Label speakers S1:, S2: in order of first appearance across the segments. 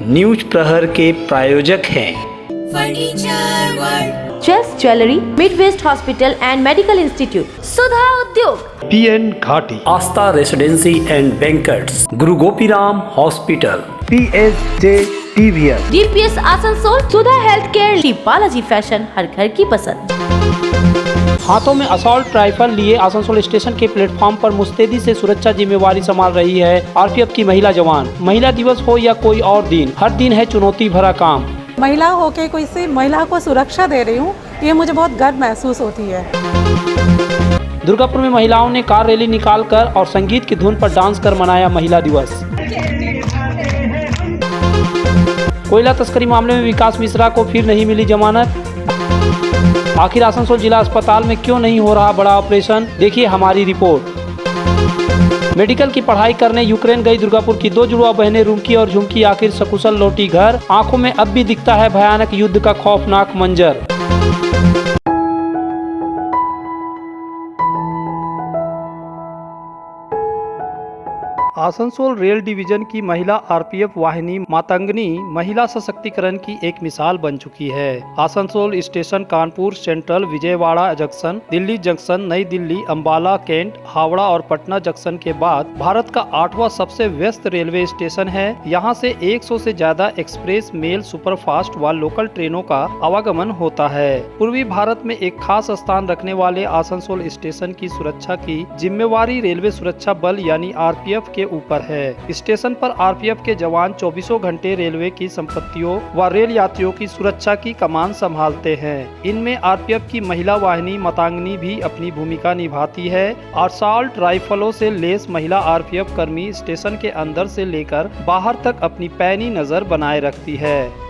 S1: News प्रहर के प्रायोजक हैं
S2: furniture world,
S3: chess jewellery, Midwest hospital and medical institute, Sudha Udyog,
S4: PN Ghati,
S1: Astha residency and banquets, Guru Gopiram hospital,
S4: PSJ TVS,
S3: DPS Asansol, Sudha health care, Shri Balaji fashion, हर घर की पसंद।
S5: हाथों में असॉल्ट राइफल लिए आसनसोल स्टेशन के प्लेटफॉर्म पर मुस्तैदी से सुरक्षा जिम्मेवारी संभाल रही है RPF की महिला जवान। महिला दिवस हो या कोई और दिन, हर दिन है चुनौती भरा काम।
S6: महिला होके कोई सी महिला को सुरक्षा दे रही हूँ, ये मुझे बहुत गर्व महसूस होती है।
S5: दुर्गापुर में महिलाओं ने कार रैली निकालकर और संगीत की धुन पर डांस कर मनाया महिला दिवस। कोयला तस्करी मामले में विकास मिश्रा को फिर नहीं मिली जमानत। आखिर आसनसोल जिला अस्पताल में क्यों नहीं हो रहा बड़ा ऑपरेशन, देखिए हमारी रिपोर्ट। मेडिकल की पढ़ाई करने यूक्रेन गई दुर्गापुर की 2 जुड़वा बहनें रुमकी और झुमकी आखिर सकुशल लौटी घर। आंखों में अब भी दिखता है भयानक युद्ध का खौफनाक मंजर। आसनसोल रेल डिवीजन की महिला RPF वाहिनी मातंगनी महिला सशक्तिकरण की एक मिसाल बन चुकी है। Asansol station, Kanpur central, Vijayawada junction, Delhi junction, नई दिल्ली, अंबाला, कैंट, हावड़ा और पटना जंक्शन के बाद भारत का 8वां सबसे व्यस्त रेलवे स्टेशन है। यहाँ से 100 से ज्यादा एक्सप्रेस, मेल, सुपरफास्ट व लोकल ट्रेनों का आवागमन होता है। पूर्वी भारत में एक खास स्थान रखने वाले आसनसोल स्टेशन की सुरक्षा की जिम्मेवारी रेलवे सुरक्षा बल यानी RPF के ऊपर है। स्टेशन पर RPF के जवान 24 घंटे रेलवे की संपत्तियों व रेल यात्रियों की सुरक्षा की कमान संभालते हैं। इनमें RPF की महिला वाहिनी मातंगनी भी अपनी भूमिका निभाती है। असॉल्ट राइफलों से लेस महिला RPF कर्मी स्टेशन के अंदर से लेकर बाहर तक अपनी पैनी नजर बनाए रखती है।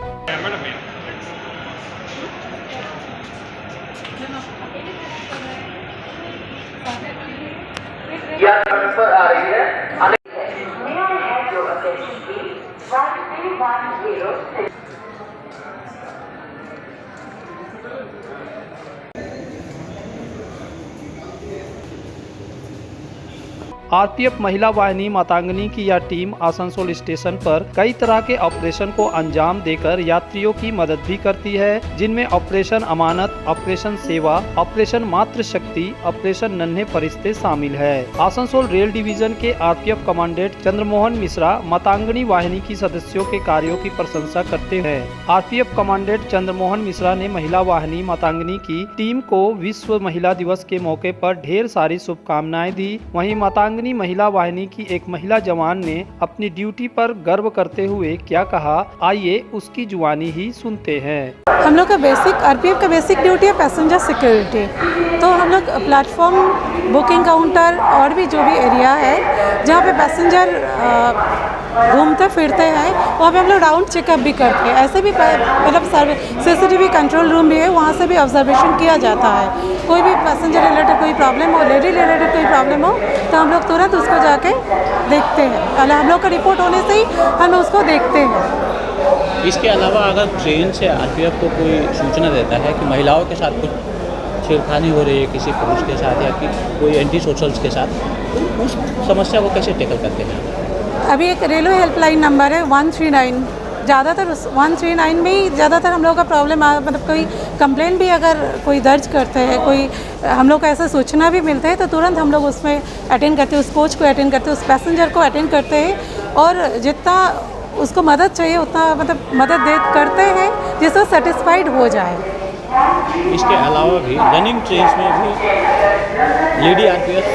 S5: RPF महिला वाहिनी मातंगनी की यह टीम आसनसोल स्टेशन पर कई तरह के ऑपरेशन को अंजाम देकर यात्रियों की मदद भी करती है, जिनमें ऑपरेशन अमानत, ऑपरेशन सेवा, ऑपरेशन मातृ शक्ति, ऑपरेशन नन्हे फरिश्ते शामिल है। आसनसोल रेल डिवीजन के RPF कमांडेंट चंद्रमोहन मिश्रा मातंगनी वाहिनी की सदस्यों के कार्यों की प्रशंसा करते हैं। RPF कमांडेंट चंद्रमोहन मिश्रा ने महिला वाहिनी मातंगनी की टीम को विश्व महिला दिवस के मौके पर ढेर सारी शुभकामनाएं दी। वहीं मातंगनी महिला वाहिनी की एक महिला जवान ने अपनी ड्यूटी पर गर्व करते हुए क्या कहा, आइए उसकी जुबानी ही सुनते हैं।
S6: हम लोग का बेसिक RPF का बेसिक ड्यूटी है पैसेंजर सिक्योरिटी। तो हम लोग प्लेटफॉर्म, बुकिंग काउंटर और भी जो भी एरिया है जहाँ पे पैसेंजर घूमते फिरते हैं वहाँ पे हम लोग राउंड चेकअप भी करते हैं। ऐसे भी मतलब CCTV कंट्रोल रूम भी है, वहाँ से भी ऑब्जर्वेशन किया जाता है। कोई भी पैसेंजर रिलेटेड कोई प्रॉब्लम हो, लेडी रिलेटेड कोई प्रॉब्लम हो तो हम लोग तुरंत उसको जाके देखते हैं। पहले हम लोग का रिपोर्ट होने से ही हम उसको देखते हैं।
S7: इसके अलावा अगर ट्रेन से RPF को कोई सूचना देता है कि महिलाओं के साथ कुछ छेड़खानी हो रही है किसी पुरुष के साथ या कोई एंटी सोशल्स के साथ, तो उस समस्या को कैसे टैकल करते हैं?
S6: अभी एक रेलवे हेल्पलाइन नंबर है 139। ज़्यादातर 139 में ही ज़्यादातर हम लोग का प्रॉब्लम मतलब कोई कंप्लेन भी अगर कोई दर्ज करते हैं, कोई हम लोग को ऐसा सूचना भी मिलता है तो तुरंत हम लोग उसमें अटेंड करते हैं, उस कोच को अटेंड करते हैं, उस पैसेंजर को अटेंड करते हैं और जितना उसको मदद चाहिए उतना मतलब मदद करते हैं जिससे सेटिस्फाइड हो जाए।
S7: इसके अलावा भी रनिंग ट्रेन्स में भी लेडी RPF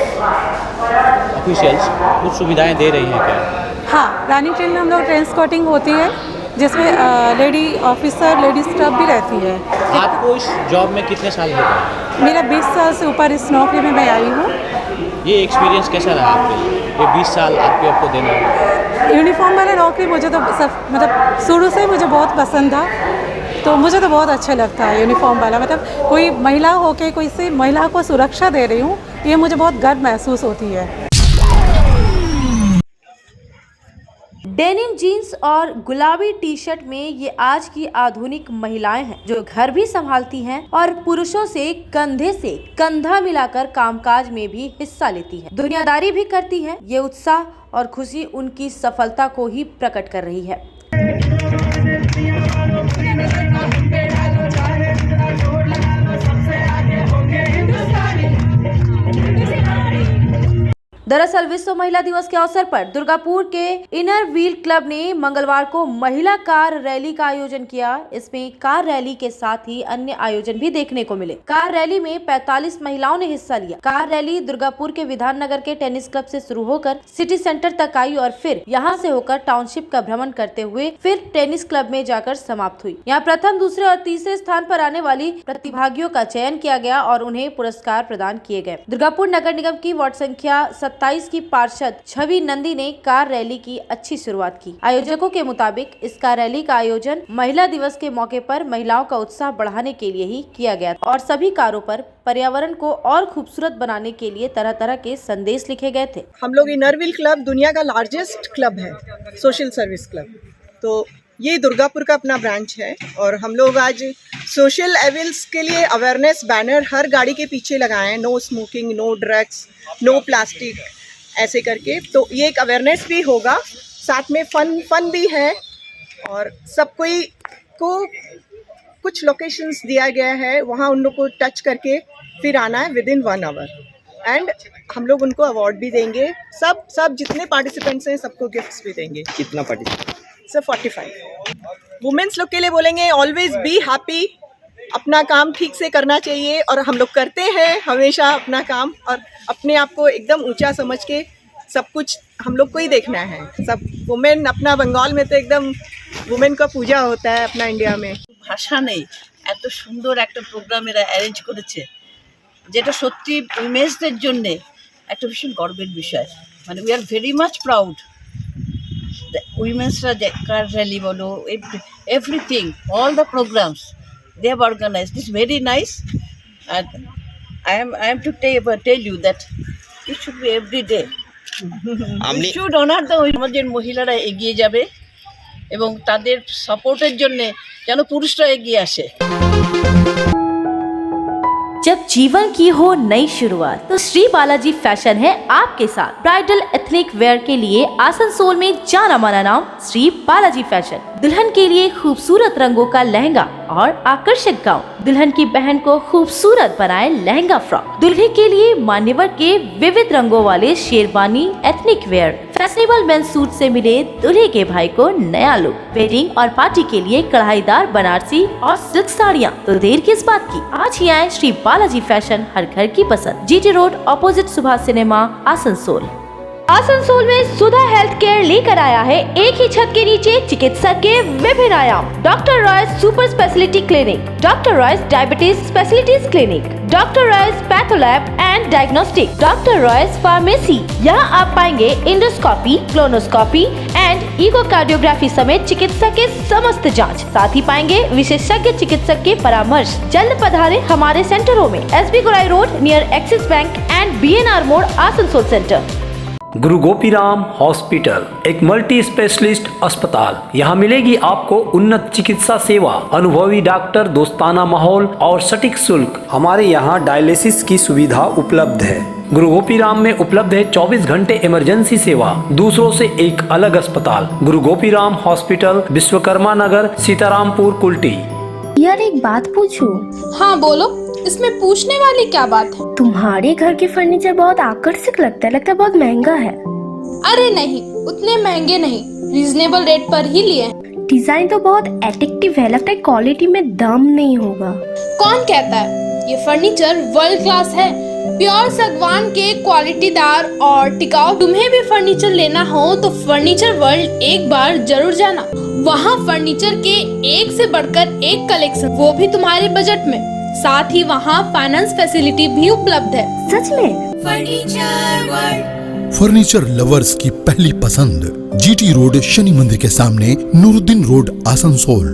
S7: ऑफिशियल्स कुछ सुविधाएं दे रही हैं क्या?
S6: हाँ, रनिंग ट्रेन में हम लोग ट्रेन स्कॉटिंग होती है जिसमें लेडी ऑफिसर, लेडी स्टाफ भी रहती है।
S7: आपको इस जॉब में कितने साल हो गए?
S6: मेरा 20 साल से ऊपर इस नौकरी में मैं आई हूँ।
S7: ये एक्सपीरियंस कैसा रहा आपके लिए, ये 20 साल RPF को देना?
S6: यूनिफॉर्म वाला नौकरी मुझे तो मतलब शुरू से ही मुझे बहुत पसंद था, तो मुझे तो बहुत अच्छा लगता है यूनिफॉर्म वाला। मतलब कोई महिला होके कोई सी महिला को सुरक्षा दे रही हूँ, ये मुझे बहुत गर्व महसूस होती है।
S3: डेनिम जीन्स और गुलाबी टी-शर्ट में ये आज की आधुनिक महिलाएं हैं जो घर भी संभालती हैं और पुरुषों से कंधा मिलाकर कामकाज में भी हिस्सा लेती हैं, दुनियादारी भी करती हैं। ये उत्साह और खुशी उनकी सफलता को ही प्रकट कर रही है। दरअसल विश्व महिला दिवस के अवसर पर दुर्गापुर के इनर व्हील क्लब ने मंगलवार को महिला कार रैली का आयोजन किया। इसमें कार रैली के साथ ही अन्य आयोजन भी देखने को मिले। कार रैली में 45 महिलाओं ने हिस्सा लिया। कार रैली दुर्गापुर के विधान नगर के टेनिस क्लब से शुरू होकर सिटी सेंटर तक आई और फिर यहां से होकर टाउनशिप का भ्रमण करते हुए फिर टेनिस क्लब में जाकर समाप्त हुई। यहाँ प्रथम, दूसरे और तीसरे स्थान पर आने वाली प्रतिभागियों का चयन किया गया और उन्हें पुरस्कार प्रदान किए गए। दुर्गापुर नगर निगम की वार्ड संख्या 27 की पार्षद छवि नंदी ने कार रैली की अच्छी शुरुआत की। आयोजकों के मुताबिक इस कार रैली का आयोजन महिला दिवस के मौके पर महिलाओं का उत्साह बढ़ाने के लिए ही किया गया और सभी कारों पर पर्यावरण को और खूबसूरत बनाने के लिए तरह तरह के संदेश लिखे गए थे।
S8: हम लोग इनर व्हील क्लब दुनिया का लार्जेस्ट क्लब है, सोशल सर्विस क्लब। तो ये दुर्गापुर का अपना ब्रांच है और हम लोग आज सोशल एविल्स के लिए अवेयरनेस बैनर हर गाड़ी के पीछे लगाए हैं। No smoking, no drugs, no plastic, ऐसे करके। तो ये एक अवेयरनेस भी होगा, साथ में फन भी है और सब कोई को कुछ लोकेशंस दिया गया है, वहाँ उन लोग को टच करके फिर आना है विद इन 1 आवर। एंड हम लोग उनको अवार्ड भी देंगे। सब जितने पार्टिसिपेंट्स हैं सबको गिफ्ट्स भी देंगे।
S4: कितना पार्टिसिपेंट?
S8: सर 45। वुमेन्स लोग के लिए बोलेंगे ऑलवेज बी हैप्पी, अपना काम ठीक से करना चाहिए और हम लोग करते हैं हमेशा अपना काम और अपने आप को एकदम ऊंचा समझ के सब कुछ हम लोग को ही देखना है। सब वुमेन, अपना बंगाल में तो एकदम वुमेन का पूजा होता है, अपना इंडिया में
S9: ভাষা নেই। এত সুন্দর একটা প্রোগ্রাম এরা অ্যারেঞ্জ করেছে, যেটা সত্যি উইমেন্সদের জন্য একটা ভীষণ গর্বের বিষয়। মানে we are very much proud. উইমেন্সরা কার র্যালি বলো, everything, all the programs they have organized. This is very nice and I am to tell you that it should be every day. We should honor the আমাদের মহিলারা এগিয়ে যাবে এবং তাদের সাপোর্টের জন্য যেন পুরুষরা এগিয়ে আসে।
S3: जब जीवन की हो नई शुरुआत तो श्री बालाजी फैशन है आपके साथ। ब्राइडल एथनिक वेयर के लिए आसनसोल में जाना माना नाम श्री बालाजी फैशन। दुल्हन के लिए खूबसूरत रंगों का लहंगा और आकर्षक गाउन, दुल्हन की बहन को खूबसूरत बनाए लहंगा फ्रॉक, दुल्हे के लिए मान्यवर के विविध रंगों वाले sherwani ethnic wear, fashionable men's suit से मिले दुल्हे के भाई को नया लुक, वेडिंग और पार्टी के लिए कढ़ाईदार बनारसी और सिल्क साड़ियाँ। तो देर किस बात की, आज ही आए श्री बालाजी फैशन, हर घर की पसंद। GT road opposite Subhash cinema, Asansol. Asansol में सुधा हेल्थ केयर लेकर आया है एक ही छत के नीचे चिकित्सक के विभिन्न आयाम। Doctor Royce super speciality clinic, doctor Royce diabetes specialities clinic, doctor Royce patholab and diagnostic, doctor Royce pharmacy. यहाँ आप पाएंगे इंडोस्कोपी, क्लोनोस्कोपी एंड इकोकार्डियोग्राफी समेत चिकित्सा के समस्त जांच। साथ ही पाएंगे विशेषज्ञ चिकित्सक के परामर्श। जल्द पधारे हमारे सेंटरों में, SB Gorai road near axis bank and BNR मोड़, आसनसोल सेंटर।
S1: गुरु गोपीराम हॉस्पिटल एक मल्टी स्पेशलिस्ट अस्पताल। यहाँ मिलेगी आपको उन्नत चिकित्सा सेवा, अनुभवी डॉक्टर, दोस्ताना माहौल और सटीक शुल्क। हमारे यहाँ डायलिसिस की सुविधा उपलब्ध है। गुरु गोपीराम में उपलब्ध है 24 घंटे इमरजेंसी सेवा, दूसरों से एक अलग अस्पताल। गुरु गोपीराम हॉस्पिटल, विश्वकर्मा नगर, सीतारामपुर, कुल्टी।
S10: यार एक बात पूछूं?
S2: हाँ बोलो, इसमें पूछने वाली क्या बात है?
S10: तुम्हारे घर के फर्नीचर बहुत आकर्षक लगता है बहुत महंगा है।
S2: अरे नहीं, उतने महंगे नहीं, रीजनेबल रेट पर ही लिए।
S10: डिजाइन तो बहुत एट्रैक्टिव है, लगता है क्वालिटी में दम नहीं होगा।
S2: कौन कहता है? ये फर्नीचर वर्ल्ड क्लास है, प्योर सागवान के क्वालिटीदार और टिकाऊ। तुम्हें भी फर्नीचर लेना हो तो फर्नीचर वर्ल्ड एक बार जरूर जाना। वहाँ फर्नीचर के एक से बढ़कर एक कलेक्शन, वो भी तुम्हारे बजट में। साथ ही वहाँ फाइनेंस फैसिलिटी भी उपलब्ध है।
S10: सच में?
S2: फर्नीचर वर्ल्ड,
S11: फर्नीचर लवर्स की पहली पसंद, GT रोड, शनि मंदिर के सामने, नूरुद्दीन रोड, आसनसोल।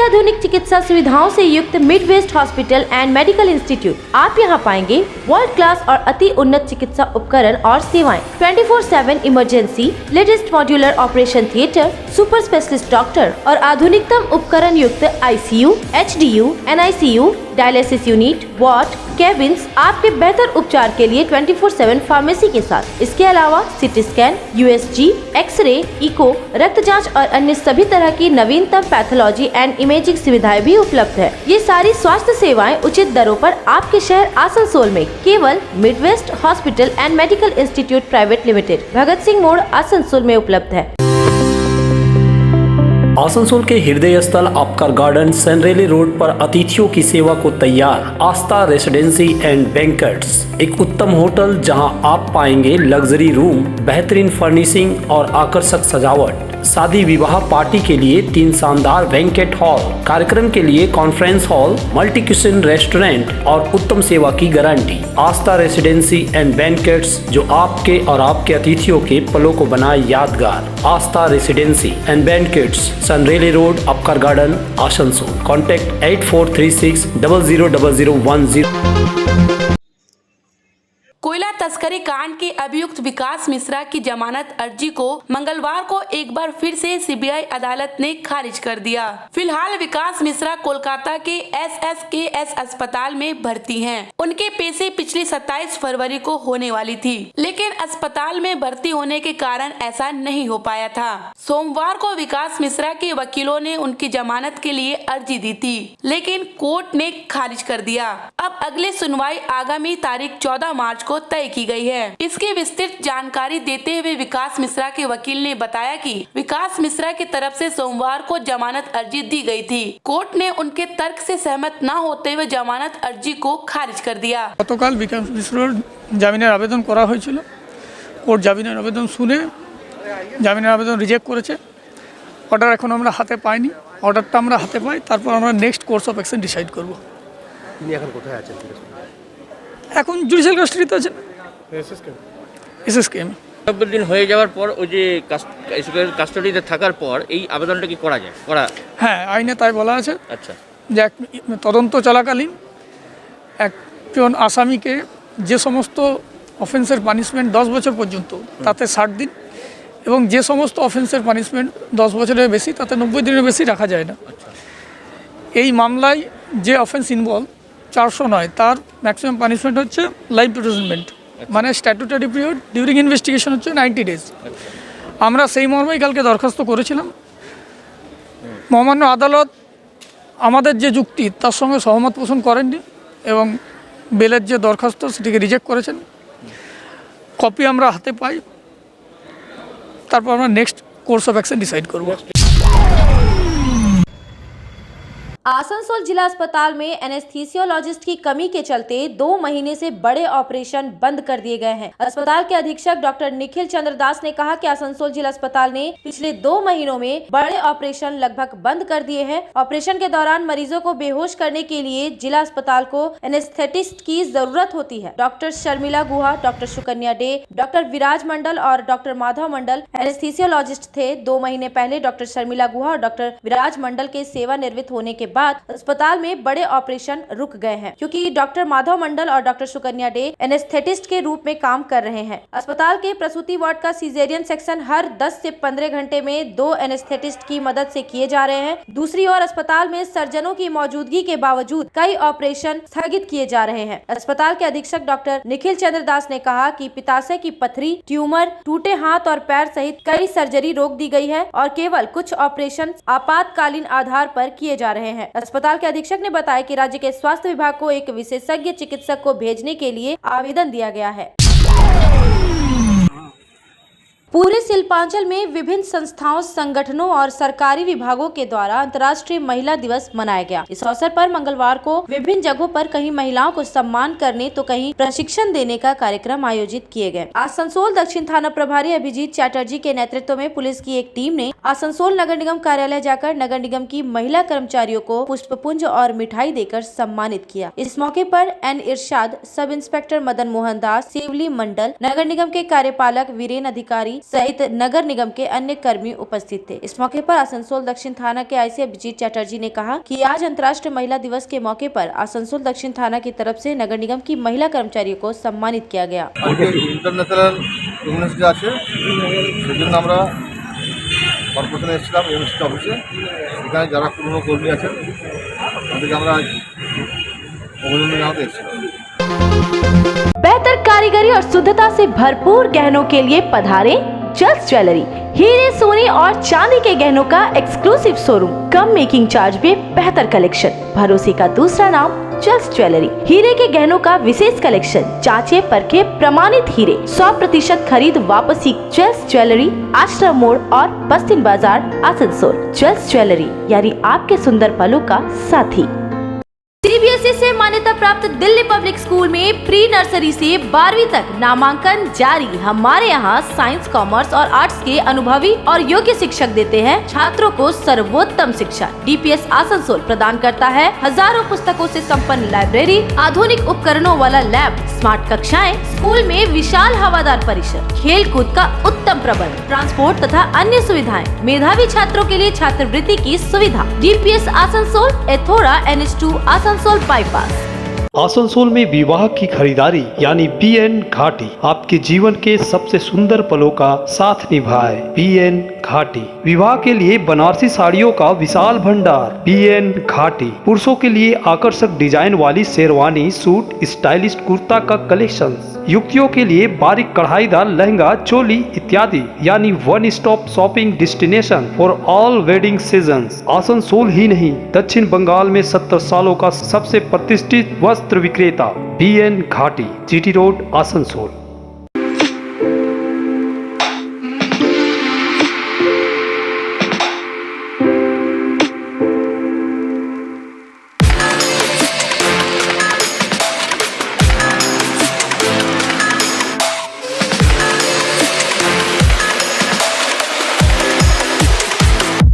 S3: अत्याधुनिक चिकित्सा सुविधाओं से युक्त Midwest hospital and medical institute. आप यहाँ पाएंगे वर्ल्ड क्लास और अति उन्नत चिकित्सा उपकरण और सेवाएं, 24/7 emergency, latest modular operation theatre, super specialist doctor और आधुनिकतम उपकरण युक्त ICU, HDU, NICU, dialysis unit, ward, cabins आपके बेहतर उपचार के लिए 24/7 फार्मेसी के साथ। इसके अलावा CT scan, USG, x ray, echo, रक्त जांच और अन्य सभी तरह की नवीनतम पैथोलॉजी एंड इमेजिंग सुविधाएं भी उपलब्ध है। ये सारी स्वास्थ्य सेवाएं उचित दरों पर आपके शहर आसनसोल में केवल Midwest hospital and medical institute private limited, Bhagat Singh मोड़, आसनसोल में उपलब्ध है।
S1: आसनसोल के हृदय स्थल आपका गार्डन सनरेली रोड पर अतिथियों की सेवा को तैयार आस्था रेसिडेंसी एंड बैंक्वेट्स, एक उत्तम होटल जहां आप पाएंगे लग्जरी रूम, बेहतरीन फर्निशिंग और आकर्षक सजावट। शादी विवाह पार्टी के लिए 3 शानदार बैंक्वेट हॉल, कार्यक्रम के लिए conference hall, multi kitchen restaurant और उत्तम सेवा की guarantee. Aastha residency and banquets, जो आपके और आपके अतिथियों के पलों को बनाए यादगार। Astha residency and banquets, Senraleigh road, Upkar garden, Asansol. Contact 8436 000010।
S11: कोयला तस्करी कांड के अभियुक्त विकास मिश्रा की जमानत अर्जी को मंगलवार को एक बार फिर से सीबीआई अदालत ने खारिज कर दिया। फिलहाल विकास मिश्रा कोलकाता के SSKS अस्पताल में भर्ती हैं। उनके पेशी पिछली 27 फरवरी को होने वाली थी, लेकिन अस्पताल में भर्ती होने के कारण ऐसा नहीं हो पाया था। सोमवार को विकास मिश्रा के वकीलों ने उनकी जमानत के लिए अर्जी दी थी, लेकिन कोर्ट ने खारिज कर दिया। अब अगली सुनवाई आगामी तारीख 14 मार्च को तय की गई है। इसकी विस्तृत जानकारी देते हुए विकास मिश्रा के वकील ने बताया कि विकास मिश्रा की तरफ से सोमवार को जमानत अर्जी दी गई थी। कोर्ट ने उनके तर्क से सहमत न होते हुए जमानत अर्जी को खारिज कर दिया।
S12: गतकाल विकास मिश्रार জামিনের আবেদন করা হয়েছিল। কোর্ট জামিনের আবেদন শুনে জামিনের আবেদন রিজেক্ট করেছে। অর্ডার এখন আমরা হাতে পাইনি। অর্ডারটা আমরা হাতে পাই, তারপর আমরা next course of action decide করব।
S4: তিনি এখন কোথায় আছেন?
S12: এখন জুডিশিয়াল কাস্টডিতে আছেন এসএসকেএম।
S13: 90 দিন হয়ে যাওয়ার পর ওই যে কাস্টডিতে থাকার পর এই আবেদনটা কি করা যায়?
S12: হ্যাঁ, আইনে তাই বলা আছে।
S13: আচ্ছা,
S12: যে তদন্ত চলাকালীন একজন আসামিকে যে সমস্ত অফেন্সের পানিশমেন্ট 10 বছর পর্যন্ত তাতে 60 দিন এবং যে সমস্ত অফেন্সের পানিশমেন্ট 10 বছরের বেশি তাতে 90 দিনের বেশি রাখা যায় না। এই মামলায় যে অফেন্স ইনভলভ 400 নয়, তার ম্যাক্সিমাম পানিশমেন্ট হচ্ছে লাইফ ইমপ্রিজনমেন্ট, মানে স্ট্যাটুটারি পিরিয়ড ডিউরিং ইনভেস্টিগেশন হচ্ছে 90 ডেজ। আমরা সেই মর্মেই কালকে দরখাস্ত করেছিলাম। মহামান্য আদালত আমাদের যে যুক্তি তার সঙ্গে সহমত পোষণ করেননি এবং বেলের যে দরখাস্ত সেটিকে রিজেক্ট করেছেন। কপি আমরা হাতে পাই, তারপর আমরা next course of action decide করব।
S3: आसनसोल जिला अस्पताल में एनेस्थीसियोलॉजिस्ट की कमी के चलते 2 महीने से बड़े ऑपरेशन बंद कर दिए गए हैं। अस्पताल के अधीक्षक डॉक्टर निखिल चंद्र दास ने कहा कि आसनसोल जिला अस्पताल ने पिछले 2 महीनों में बड़े ऑपरेशन लगभग बंद कर दिए हैं। ऑपरेशन के दौरान मरीजों को बेहोश करने के लिए जिला अस्पताल को एनेस्थेटिस्ट की जरूरत होती है। डॉक्टर शर्मिला गुहा, डॉक्टर सुकन्या डे, डॉक्टर विराज मंडल और डॉक्टर माधव मंडल एनेस्थीसियोलॉजिस्ट थे। 2 महीने पहले डॉक्टर शर्मिला गुहा और डॉक्टर विराज मंडल के सेवानिवृत्त होने के बाद अस्पताल में बड़े ऑपरेशन रुक गए हैं, क्योंकि डॉक्टर माधव मंडल और डॉक्टर सुकन्या डे एनेस्थेटिस्ट के रूप में काम कर रहे हैं। अस्पताल के प्रसूति वार्ड का सीजेरियन सेक्शन हर 10 से 15 घंटे में 2 एनेस्थेटिस्ट की मदद से किए जा रहे हैं। दूसरी ओर अस्पताल में सर्जनों की मौजूदगी के बावजूद कई ऑपरेशन स्थगित किए जा रहे हैं। अस्पताल के अधीक्षक डॉक्टर निखिल चंद्र दास ने कहा कि पित्ताशय की पथरी, ट्यूमर, टूटे हाथ और पैर सहित कई सर्जरी रोक दी गई है और केवल कुछ ऑपरेशन आपातकालीन आधार पर किए जा रहे हैं। अस्पताल के अधीक्षक ने बताया कि राज्य के स्वास्थ्य विभाग को एक विशेषज्ञ चिकित्सक को भेजने के लिए आवेदन दिया गया है। पूरे शिल्पांचल में विभिन्न संस्थाओं, संगठनों और सरकारी विभागों के द्वारा अंतर्राष्ट्रीय महिला दिवस मनाया गया। इस अवसर पर मंगलवार को विभिन्न जगहों पर कहीं महिलाओं को सम्मान करने तो कहीं प्रशिक्षण देने का कार्यक्रम आयोजित किए गए। आसनसोल दक्षिण थाना प्रभारी अभिजीत चैटर्जी के नेतृत्व में पुलिस की एक टीम ने आसनसोल नगर निगम कार्यालय जाकर नगर निगम की महिला कर्मचारियों को पुष्पपुंज और मिठाई देकर सम्मानित किया। इस मौके पर एन इरशाद, सब इंस्पेक्टर मदन मोहन दास, सेवली मंडल, नगर निगम के कार्यपालक वीरेन अधिकारी, सहित नगर निगम के अन्य कर्मी उपस्थित थे। इस मौके पर आसनसोल दक्षिण थाना के आईसी अभिजीत चटर्जी ने कहा कि आज अंतर्राष्ट्रीय महिला दिवस के मौके पर आसनसोल दक्षिण थाना की तरफ से नगर निगम की महिला कर्मचारियों को सम्मानित किया गया।
S4: इंटरनेशनल वुमेन्स डे আছে সেজন্য আমরা কর্পোরেশনে এসেছিলাম এমএসটি অফিসে। এখানে যারা পুরনো কর্মী আছেন তাদেরকে আমরা অভিনন্দন জানাতে এসেছিলাম।
S3: बेहतर कारीगरी और शुद्धता से भरपूर गहनों के लिए पधारे जल्स ज्वेलरी। हीरे सोने और चांदी के गहनों का एक्सक्लूसिव शोरूम, कम मेकिंग चार्ज में बेहतर कलेक्शन, भरोसे का दूसरा नाम जल्स ज्वेलरी। हीरे के गहनों का विशेष कलेक्शन, जांचे परखे प्रमाणित हीरे, 100% खरीद वापसी। जल्स ज्वेलरी, आश्रम मोड़ और बस्तिन बाजार, आसनसोल। जल्स ज्वेलरी यानी आपके सुंदर पलों का साथी। सीबीएसई से मान्यता प्राप्त दिल्ली पब्लिक स्कूल में प्री नर्सरी से 12वीं तक नामांकन जारी। हमारे यहाँ साइंस, कॉमर्स और आर्ट्स के अनुभवी और योग्य शिक्षक देते हैं छात्रों को सर्वोत्तम शिक्षा। डीपीएस आसनसोल प्रदान करता है हजारों पुस्तकों से संपन्न लाइब्रेरी, आधुनिक उपकरणों वाला लैब, स्मार्ट कक्षाएं, स्कूल में विशाल हवादार परिसर, खेल कूद का उत्तम प्रबंध, ट्रांसपोर्ट तथा अन्य सुविधाएं, मेधावी छात्रों के लिए छात्रवृत्ति की सुविधा। DPS Asansol, Ethora NH2 Asansol bypass.
S5: Asansol में विवाह की खरीदारी यानी बीएन घाटी आपके जीवन के सबसे सुंदर पलों का साथ निभाए। बीएन घाटी विवाह के लिए बनारसी साड़ियों का विशाल भंडार। बीएन घाटी पुरुषों के लिए आकर्षक डिजाइन वाली शेरवानी, सूट, स्टाइलिश कुर्ता का कलेक्शन, युवतियों के लिए बारीक कढ़ाईदार लहंगा, चोली इत्यादि यानी one stop shopping destination for all wedding seasons. Asansol ही नहीं, दक्षिण बंगाल में 70 सालों का सबसे प्रतिष्ठित वस्त्र विक्रेता बीएन घाटी, जीटी रोड, आसनसोल।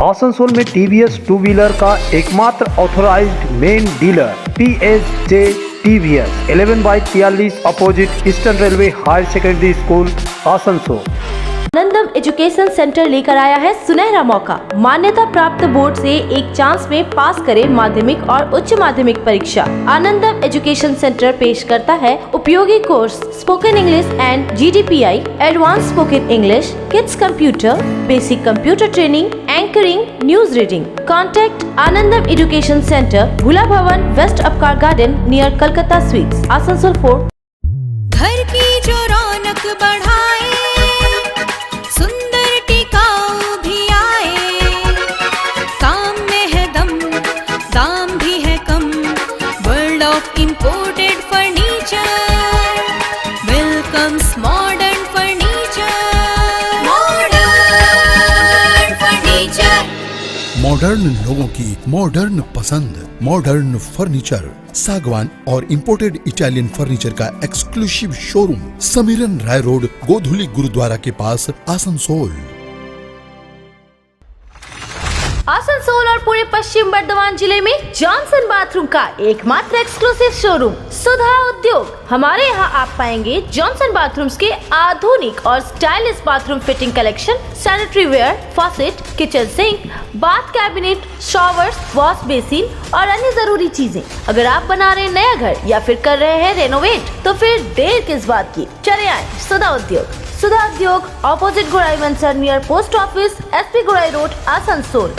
S1: आसनसोल में टीवीएस टू व्हीलर का एकमात्र authorised main dealer PSJ TVS 11/43 opposite eastern railway higher secondary school, Asansol.
S3: Anandam education centre लेकर आया है सुनहरा मौका। मान्यता प्राप्त बोर्ड से एक चांस में पास करें माध्यमिक और उच्च माध्यमिक परीक्षा। आनंदम एजुकेशन सेंटर पेश करता है उपयोगी course spoken English and GDPI, advance spoken English, kids computer, basic computer training, anchoring, news reading. Contact Anandam education centre, Bhula Bhawan, west Upkar garden, near Calcutta sweets, Asansol 4।
S14: घर की जो रौनक बढ़ाए, सुंदर टिकाऊ भी आए, काम में है दम, दाम भी है कम। World of imported furniture welcomes modern furniture. Modern furniture,
S15: modern लोगों की मॉडर्न पसंद। मॉडर्न फर्नीचर, सागवान और इंपोर्टेड इटालियन फर्नीचर का exclusive showroom, Samiran Rai road, Godhuli Gurudwara के पास, आसनसोल।
S3: आसनसोल और पूरे पश्चिम बर्धमान जिले में जॉनसन बाथरूम का एकमात्र एक्सक्लूसिव शोरूम सुधा उद्योग। हमारे यहाँ आप पाएंगे जॉनसन बाथरूम्स के आधुनिक और stylish bathroom fitting collection, sanitary ware, faucet, kitchen sink, bath cabinet, showers, wash basin और अन्य जरूरी चीजें। अगर आप बना रहे हैं नया घर या फिर कर रहे हैं रेनोवेट, तो फिर देर किस बात की, चले आए सुधा उद्योग। सुधा उद्योग ऑपोजिट गोराई मंसर, नियर पोस्ट ऑफिस, SP गोराई रोड, आसनसोल।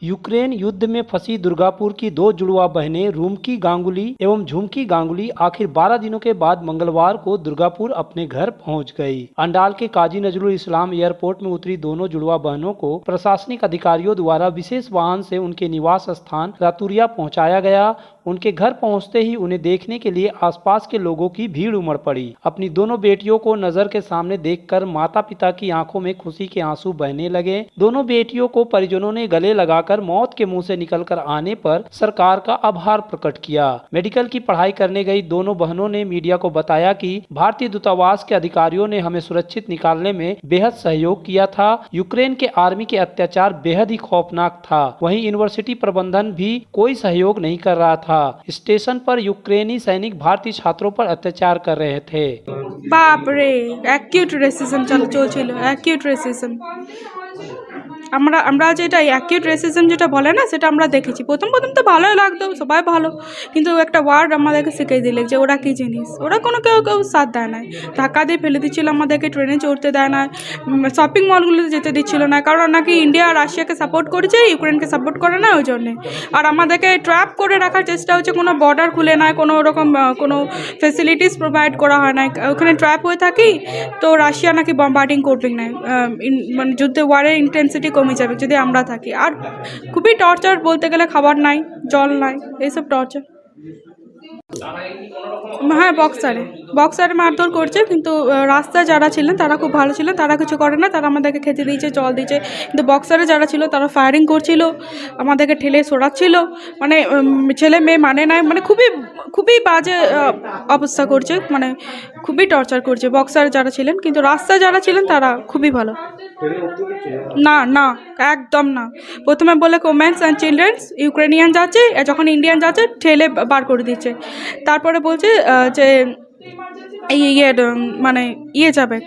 S5: यूक्रेन युद्ध में फंसी दुर्गापुर की 2 जुड़वा बहनें रूमकी गांगुली एवं झुमकी गांगुली आखिर 12 दिनों के बाद मंगलवार को दुर्गापुर अपने घर पहुंच गई। अंडाल के काजी नजरुल इस्लाम एयरपोर्ट में उतरी दोनों जुड़वा बहनों को प्रशासनिक अधिकारियों द्वारा विशेष वाहन से उनके निवास स्थान रातुरिया पहुंचाया गया। उनके घर पहुंचते ही उन्हें देखने के लिए आसपास के लोगों की भीड़ उमड़ पड़ी। अपनी दोनों बेटियों को नजर के सामने देखकर माता पिता की आंखों में खुशी के आंसू बहने लगे। दोनों बेटियों को परिजनों ने गले लगाकर मौत के मुंह से निकलकर आने पर सरकार का आभार प्रकट किया। मेडिकल की पढ़ाई करने गई दोनों बहनों ने मीडिया को बताया कि भारतीय दूतावास के अधिकारियों ने हमें सुरक्षित निकालने में बेहद सहयोग किया था। यूक्रेन के आर्मी के अत्याचार बेहद ही खौफनाक था। वहीं यूनिवर्सिटी प्रबंधन भी कोई सहयोग नहीं कर रहा था। था। स्टेशन पर यूक्रेनी सैनिक भारतीय छात्रों पर अत्याचार कर रहे थे।
S6: বাপ রে, অ্যাকিউট রেসিজম চলছিল, অ্যাকিউট রেসিজম। আমরা যেটা অ্যাকিউট রেসিজম যেটা বলে না, সেটা আমরা দেখেছি। প্রথম তো ভালোই লাগতো, সবাই ভালো, কিন্তু একটা ওয়ার্ড আমাদেরকে শিখিয়ে দিলে যে ওরা কী জিনিস। ওরা কেউ সাথ দেয় না, ধাক্কা দিয়ে ফেলে দিচ্ছিল আমাদেরকে, ট্রেনে চড়তে দেয় না, শপিং মলগুলোতে যেতে দিচ্ছিল না, কারণ নাকি ইন্ডিয়া রাশিয়াকে সাপোর্ট করেছে, ইউক্রেনকে সাপোর্ট করে না, ওই জন্যে। আর আমাদেরকে ট্র্যাপ করে রাখার চেষ্টা হচ্ছে, কোনো বর্ডার খুলে না, কোনো ওরকম কোনো ফেসিলিটিস প্রোভাইড করা হয় না, ওখানে ট্র্যাপ হয়ে থাকি। তো রাশিয়া নাকি বম্বার্ডিং করবে না, মানে যুদ্ধে ওয়ারের ইন্টেন্সিটি কমে যাবে যদি আমরা থাকি। আর খুবই টর্চার বলতে গেলে, খাবার নাই, জল নাই, এইসব টর্চার। হ্যাঁ, বক্সারে মারধর করছে, কিন্তু রাস্তায় যারা ছিলেন তারা খুব ভালো ছিলেন, তারা কিছু করে না, তারা আমাদেরকে খেতে দিয়েছে, জল দিয়েছে। কিন্তু বক্সারে যারা ছিল তারা ফায়ারিং করছিল, আমাদেরকে ঠেলে সরাচ্ছিল, মানে ছেলে মেয়ে মানে নাই, মানে খুবই বাজে অবস্থা করছে, মানে খুবই টর্চার করছে বক্সারে যারা ছিলেন। কিন্তু রাস্তায় যারা ছিলেন তারা খুবই ভালো। না, একদম না। প্রথমে বলে ওমেন্স অ্যান্ড চিলড্রেন্স, ইউক্রেনিয়ান যাচ্ছে, যখন ইন্ডিয়ান যাচ্ছে ঠেলে বার করে দিচ্ছে। তারপরে বলছে যে যাবে,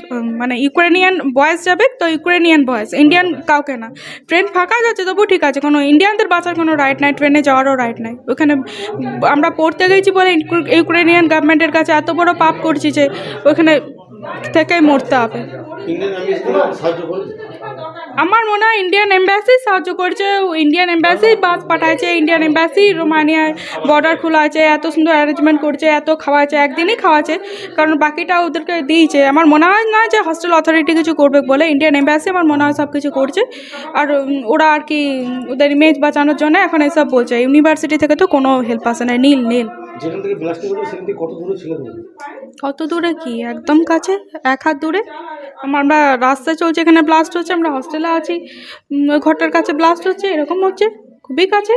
S6: মানে ইউক্রেনিয়ান বয়েজ যাবে, তো ইউক্রেনিয়ান বয়েজ, ইন্ডিয়ান কাউকে না। ট্রেন ফাঁকা যাচ্ছে তবু ঠিক আছে, কোনো ইন্ডিয়ানদের বাঁচার কোনো রাইট নাই, ট্রেনে যাওয়ারও রাইট নাই। ওখানে আমরা পড়তে গেছি বলে ইউক্রেনিয়ান গভর্নমেন্টের কাছে এত বড় পাপ করছি যে ওখানে থেকেই মরতে হবে। আমার মনে হয় ইন্ডিয়ান এম্বাসি সাহায্য করছে, ইন্ডিয়ান এম্বাসি বাস পাঠাইছে, ইন্ডিয়ান এম্বাসি রোমানিয়ায় বর্ডার খোলা আছে, এত সুন্দর অ্যারেঞ্জমেন্ট করছে, এত খাওয়াচ্ছে, একদিনই খাওয়াচ্ছে, কারণ বাকিটা ওদেরকে দিয়েছে। আমার মনে হয় না যে হস্টেল অথরিটি কিছু করবে বলে, ইন্ডিয়ান এম্বাসি আমার মনে হয় সব কিছু করছে। আর ওরা আর কি ওদের ইমেজ বাঁচানোর জন্য এখন এসব বলছে। ইউনিভার্সিটি থেকে তো কোনো হেল্প আসে না, নীল। কত দূরে কি, একদম কাছে, 1 হাত দূরে। আমরা রাস্তায় চলছে, এখানে ব্লাস্ট হচ্ছে, আমরা হস্টেলে আছি, ওই ঘরটার কাছে ব্লাস্ট হচ্ছে, এরকম হচ্ছে, খুবই কাছে।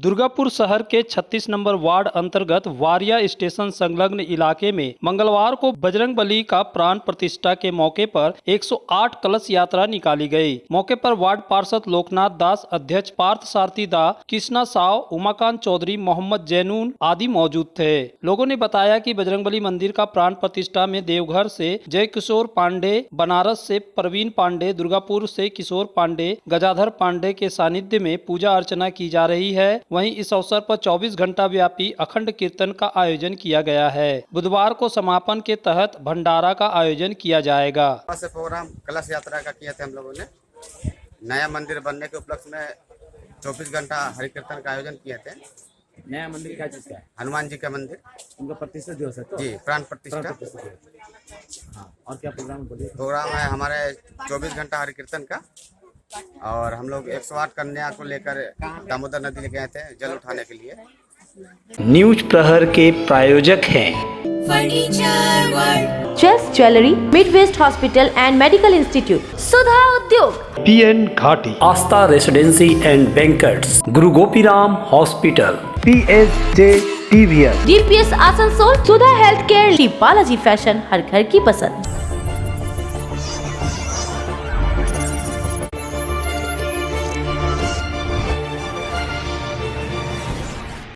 S5: दुर्गापुर शहर के 36 नंबर वार्ड अंतर्गत वारिया स्टेशन संलग्न इलाके में मंगलवार को बजरंगबली का प्राण प्रतिष्ठा के मौके पर 108 कलश यात्रा निकाली गई। मौके पर वार्ड पार्षद लोकनाथ दास, अध्यक्ष पार्थ सारथी दा, कृष्णा साव, उमाकांत चौधरी, मोहम्मद जैनून आदि मौजूद थे। लोगों ने बताया कि बजरंगबली मंदिर का प्राण प्रतिष्ठा में देवघर से जय किशोर पांडे, बनारस से प्रवीण पांडे, दुर्गापुर से किशोर पांडे, गजाधर पांडे के सानिध्य में पूजा अर्चना की जा रही है। वहीं इस अवसर पर 24 घंटा व्यापी अखंड कीर्तन का आयोजन किया गया है। बुधवार को समापन के तहत भंडारा का आयोजन किया जाएगा।
S16: से प्रोग्राम कलश यात्रा का किया था हम लोगों ने। नया मंदिर बनने के उपलक्ष्य में 24 घंटा हरि कीर्तन का आयोजन किए थे।
S13: नया मंदिर क्या चीज का है?
S16: हनुमान जी का मंदिर,
S13: उनका प्रतिष्ठा दिवस है तो?
S16: जी, प्राण प्रतिष्ठा।
S13: हाँ, और क्या प्रोग्राम बोलिए?
S16: प्रोग्राम है हमारे 24 घंटा हरि कीर्तन का, और हम लोग 108 कन्या को लेकर दामोदर नदी गए थे जल उठाने के लिए।
S1: न्यूज प्रहर के प्रायोजक हैं
S3: chess jewellery, Midwest hospital and medical institute, Sudha Udyog,
S1: PN Ghati, Astha residency and banquets, Guru Gopiram hospital, PSJ TVS,
S3: DPS Asansol, Sudha health care, Balaji fashion, हर घर की पसंद।